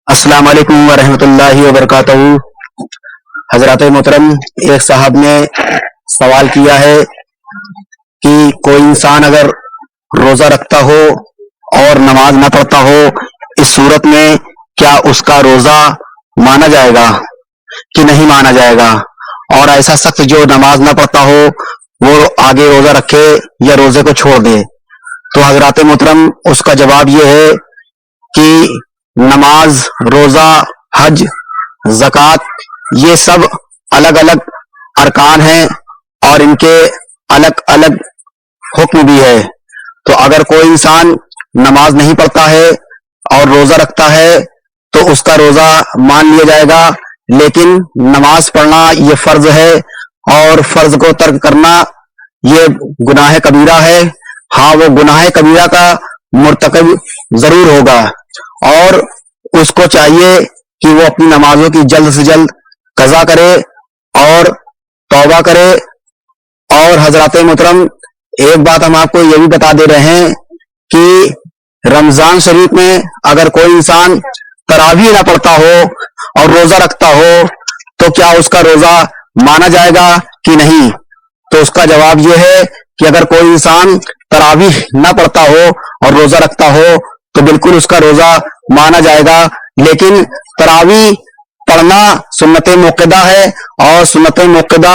السلام علیکم ورحمۃ اللہ وبرکاتہ۔ حضرات محترم، ایک صاحب نے سوال کیا ہے کہ کوئی انسان اگر روزہ رکھتا ہو اور نماز نہ پڑھتا ہو، اس صورت میں کیا اس کا روزہ مانا جائے گا کہ نہیں مانا جائے گا؟ اور ایسا شخص جو نماز نہ پڑھتا ہو وہ آگے روزہ رکھے یا روزے کو چھوڑ دے؟ تو حضرات محترم، اس کا جواب یہ ہے کہ نماز، روزہ، حج، زکوٰۃ یہ سب الگ الگ ارکان ہیں اور ان کے الگ الگ حکم بھی ہے۔ تو اگر کوئی انسان نماز نہیں پڑھتا ہے اور روزہ رکھتا ہے تو اس کا روزہ مان لیا جائے گا، لیکن نماز پڑھنا یہ فرض ہے اور فرض کو ترک کرنا یہ گناہ کبیرہ ہے۔ ہاں، وہ گناہ کبیرہ کا مرتکب ضرور ہوگا اور اس کو چاہیے کہ وہ اپنی نمازوں کی جلد سے جلد قضا کرے اور توبہ کرے۔ اور حضرات محترم، ایک بات ہم آپ کو یہ بھی بتا دے رہے ہیں کہ رمضان شریف میں اگر کوئی انسان تراویح نہ پڑھتا ہو اور روزہ رکھتا ہو تو کیا اس کا روزہ مانا جائے گا کہ نہیں؟ تو اس کا جواب یہ ہے کہ اگر کوئی انسان تراویح نہ پڑھتا ہو اور روزہ رکھتا ہو تو بالکل اس کا روزہ مانا جائے گا، لیکن تراویح پڑھنا سنت موقدہ ہے اور سنت موقدہ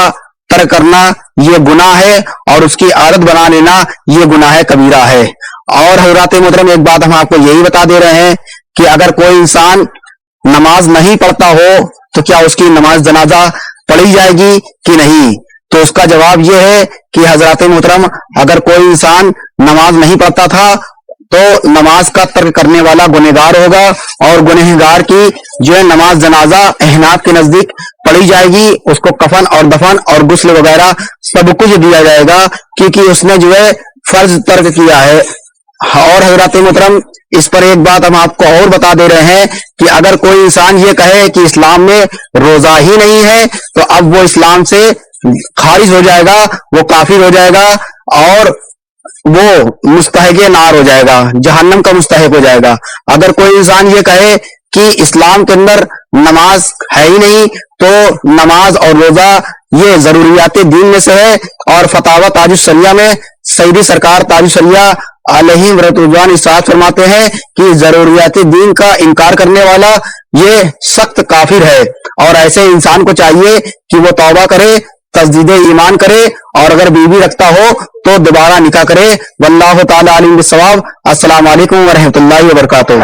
ترک کرنا یہ گناہ ہے اور اس کی عادت بنا لینا یہ گناہ کبیرہ ہے۔ اور حضرات محترم، ایک بات ہم آپ کو یہی بتا دے رہے ہیں کہ اگر کوئی انسان نماز نہیں پڑھتا ہو تو کیا اس کی نماز جنازہ پڑھی جائے گی کہ نہیں؟ تو اس کا جواب یہ ہے کہ حضرات محترم، اگر کوئی انسان نماز نہیں پڑھتا تھا تو نماز کا ترک کرنے والا گنہگار ہوگا اور گنہگار کی جو ہے نماز جنازہ احناف کے نزدیک پڑھی جائے گی، اس کو کفن اور دفن اور غسل وغیرہ سب کچھ دیا جائے گا کیونکہ اس نے جو ہے فرض ترک کیا ہے۔ اور حضرات محترم، اس پر ایک بات ہم آپ کو اور بتا دے رہے ہیں کہ اگر کوئی انسان یہ کہے کہ اسلام میں روزہ ہی نہیں ہے تو اب وہ اسلام سے خارج ہو جائے گا، وہ کافر ہو جائے گا اور وہ مستحق نار ہو جائے گا، جہنم کا مستحق ہو جائے گا۔ اگر کوئی انسان یہ کہے کہ اسلام کے اندر نماز ہے ہی نہیں تو نماز اور روزہ یہ ضروریات دین میں سے ہے، اور فتاوی تاج الشریعہ میں سیدی سرکار تاج الشریعہ علیہ رضوان ارشاد فرماتے ہیں کہ ضروریات دین کا انکار کرنے والا یہ سخت کافر ہے، اور ایسے انسان کو چاہیے کہ وہ توبہ کرے، تجدید ایمان کرے، اور اگر بیوی رکھتا ہو تو دوبارہ نکاح کرے۔ واللہ تعالی علیم بالصواب۔ السلام علیکم ورحمۃ اللہ وبرکاتہ۔